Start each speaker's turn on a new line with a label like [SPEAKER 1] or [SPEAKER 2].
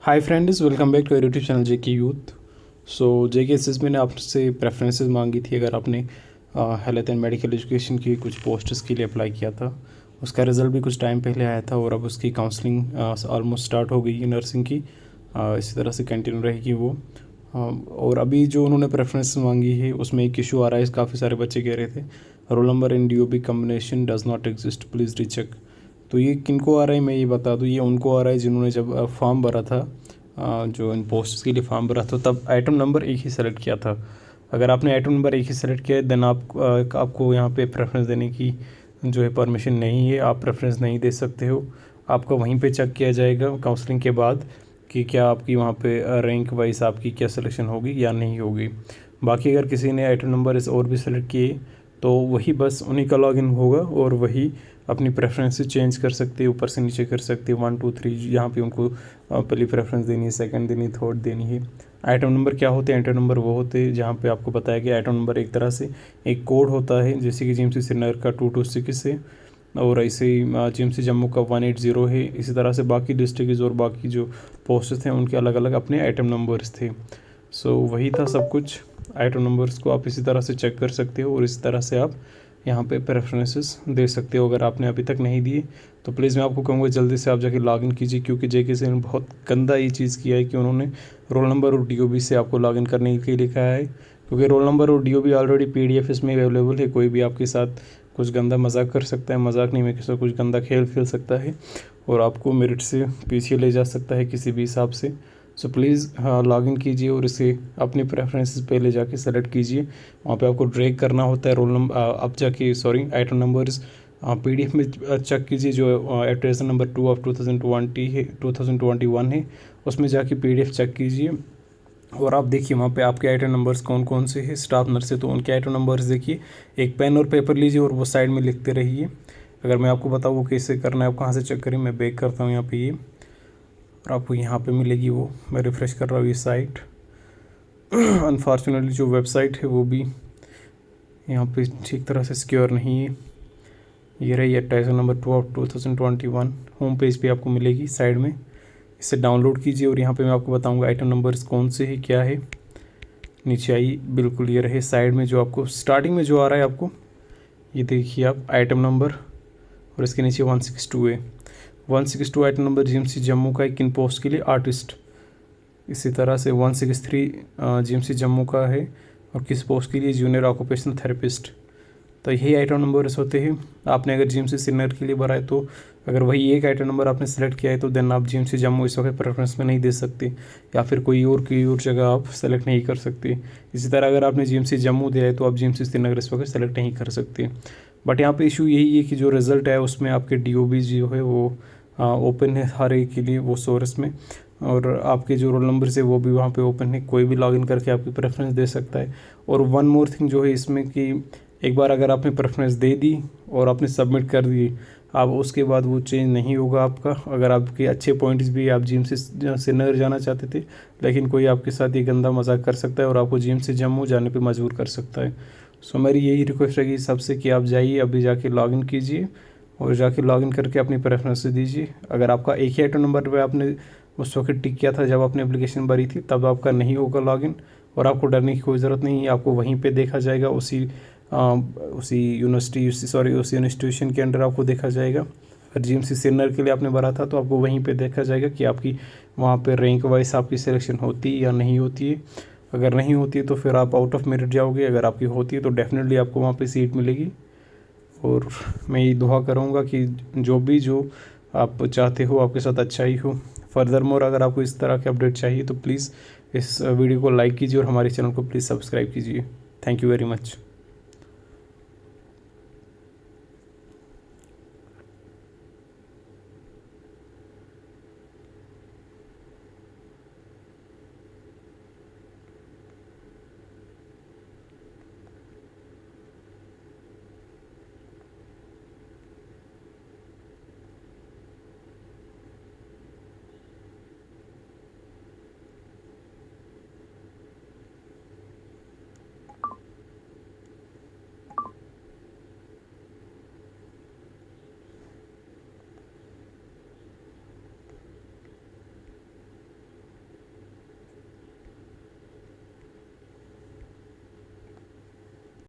[SPEAKER 1] Hi friends, welcome back to YouTube channel JK youth. So JK SSB ने आपसे preferences मांगी थी अगर आपने हेल्थ एंड मेडिकल एजुकेशन की कुछ पोस्ट्स के लिए अप्लाई किया था। उसका रिज़ल्ट भी कुछ टाइम पहले आया था और अब उसकी काउंसलिंग ऑलमोस्ट स्टार्ट हो गई है नर्सिंग की। इसी तरह से कंटिन्यू रहेगी वो। और अभी जो उन्होंने प्रेफरेंस मांगी है उसमें एक इशू आ रहा है, काफ़ी सारे बच्चे कह रहे थे roll number in DOB combination does not exist, please recheck. तो ये किनको आ रहा है मैं ये बता दूँ, ये उनको आ रहा है जिन्होंने जब फॉर्म भरा था, जो इन पोस्ट के लिए फॉर्म भरा था तब आइटम नंबर एक ही सेलेक्ट किया था। अगर आपने आइटम नंबर एक ही सेलेक्ट किया है देन आपको यहाँ पे प्रेफरेंस देने की जो है परमिशन नहीं है, आप प्रेफरेंस नहीं दे सकते हो। आपका वहीं पे चेक किया जाएगा काउंसलिंग के बाद कि क्या आपकी वहाँ पे रैंक वाइज आपकी क्या सिलेक्शन होगी या नहीं होगी। बाकी अगर किसी ने आइटम नंबर इस और भी सेलेक्ट किए तो वही बस उन्हीं का लॉगिन होगा और वही अपनी प्रेफरेंसेस चेंज कर सकते हैं, ऊपर से नीचे कर सकते हैं 1 2 3 यहाँ पे उनको पहली प्रेफरेंस देनी है, सेकंड देनी है, थर्ड देनी है। आइटम नंबर क्या होते हैं? आइटम नंबर वो होते हैं जहाँ पे आपको बताया गया आइटम नंबर एक तरह से एक कोड होता है, जैसे कि GMC श्रीनगर का 226 है और ऐसे ही GMC जम्मू का 180 है। इसी तरह से बाकी डिस्ट्रिक्ट और बाकी जो पोस्ट्स हैं उनके अलग अलग अपने आइटम नंबर्स थे। सो वही था सब कुछ। आइटम नंबर्स को आप इसी तरह से चेक कर सकते हो और इस तरह से आप यहाँ पे प्रेफरेंसेस दे सकते हो। अगर आपने अभी तक नहीं दिए तो प्लीज़ मैं आपको कहूँगा जल्दी से आप जाके लॉगिन कीजिए, क्योंकि जेके से ने बहुत गंदा ये चीज़ किया है कि उन्होंने रोल नंबर और DOB से आपको लॉगिन करने के लिए कहा है, क्योंकि रोल नंबर और DOB ऑलरेडी PDF इसमें अवेलेबल है। कोई भी आपके साथ कुछ गंदा मजाक कर सकता है, मजाक नहीं, मैं किसी कुछ गंदा खेल खेल सकता है और आपको मेरिट से पीछे ले जा सकता है किसी भी हिसाब से। सो प्लीज़ लॉगिन कीजिए और इसे अपनी प्रेफरेंसेस पे ले जाके सेलेक्ट कीजिए। वहाँ पे आपको ड्रैग करना होता है रोल नंबर, आप जाके आइटम नंबर्स PDF में चेक कीजिए जो एट्रेसन नंबर 2 ऑफ 2020 है, 2021 है, उसमें जाके PDF चेक कीजिए और आप देखिए वहाँ पे आपके आइटम नंबर्स कौन कौन से हैं। स्टाफ नर्स है तो उनके आइटम नंबर्स देखिए, एक पेन और पेपर लीजिए और वो साइड में लिखते रहिए। अगर मैं आपको बताऊँ वो कैसे करना है, आप कहाँ से चेक करें, मैं बैक करता हूँ यहाँ पे ये और आपको यहाँ पे मिलेगी वो। मैं रिफ़्रेश कर रहा हूँ ये साइट। अनफॉर्चुनेटली जो वेबसाइट है वो भी यहाँ पे ठीक तरह से सिक्योर नहीं है। ये रही advertisement number 2 of 2021 home page पे आपको मिलेगी साइड में। इसे डाउनलोड कीजिए और यहाँ पे मैं आपको बताऊँगा आइटम नंबर्स कौन से है क्या है। नीचे आइए, बिल्कुल ये रहे साइड में जो आपको स्टार्टिंग में जो आ रहा है आपको ये देखिए आप आइटम नंबर और इसके नीचे 162 है। 162 आइटम नंबर GMC जम्मू का है, किन पोस्ट के लिए? आर्टिस्ट। इसी तरह से 163 GMC जम्मू का है और किस पोस्ट के लिए? Junior occupational therapist. तो यही आइटम नंबर्स होते हैं। आपने अगर GMC श्रीनगर के लिए भरा है तो अगर वही एक आइटम नंबर आपने सेलेक्ट किया है तो देन आप GMC जम्मू इस वक्त प्रेफरेंस में नहीं दे सकते, या फिर कोई और जगह आप सेलेक्ट नहीं कर सकते। इसी तरह अगर आपने GMC जम्मू दिया है तो आप GMC श्रीनगर इस वक्त सेलेक्ट नहीं कर सकते। बट यहाँ पे इशू यही है कि जो रिज़ल्ट है उसमें आपके DOB जो है वो ओपन है हर एक के लिए वो सोर्स में, और आपके जो रोल नंबर है वो भी वहाँ पे ओपन है, कोई भी लॉगिन करके आपकी प्रेफरेंस दे सकता है। और वन मोर थिंग जो है इसमें कि एक बार अगर आपने प्रेफरेंस दे दी और आपने सबमिट कर दी, अब उसके बाद वो चेंज नहीं होगा आपका। अगर आपके अच्छे पॉइंट्स भी आप GMC श्रीनगर जाना चाहते थे लेकिन कोई आपके साथ ये गंदा मजाक कर सकता है और आपको GMC जम्मू जाने पे मजबूर कर सकता है। सो मेरी यही रिक्वेस्ट रहेगी सबसे कि आप जाइए अभी जाके लॉगिन कीजिए और जाके लॉगिन करके अपनी प्रेफरेंस दीजिए। अगर आपका एक ही आइटम नंबर पर आपने उस वक्त टिक किया था जब आपने एप्लीकेशन भरी थी तब आपका नहीं होगा लॉगिन, और आपको डरने की कोई ज़रूरत नहीं है। आपको वहीं पे देखा जाएगा, उसी इंस्टीट्यूशन के अंडर आपको देखा जाएगा। अगर GMC श्रीनगर के लिए आपने भरा था तो आपको वहीं पे देखा जाएगा कि आपकी वहाँ पे रैंक वाइज आपकी सिलेक्शन होती है या नहीं होती है। अगर नहीं होती है तो फिर आप आउट ऑफ मेरिट जाओगे, अगर आपकी होती है तो डेफिनेटली आपको वहाँ पे सीट मिलेगी। और मैं ये दुआ करूँगा कि जो आप चाहते हो आपके साथ अच्छा ही हो। फर्दर मोर अगर आपको इस तरह के अपडेट चाहिए तो प्लीज़ इस वीडियो को लाइक कीजिए और हमारे चैनल को प्लीज़ सब्सक्राइब कीजिए। Thank you very much.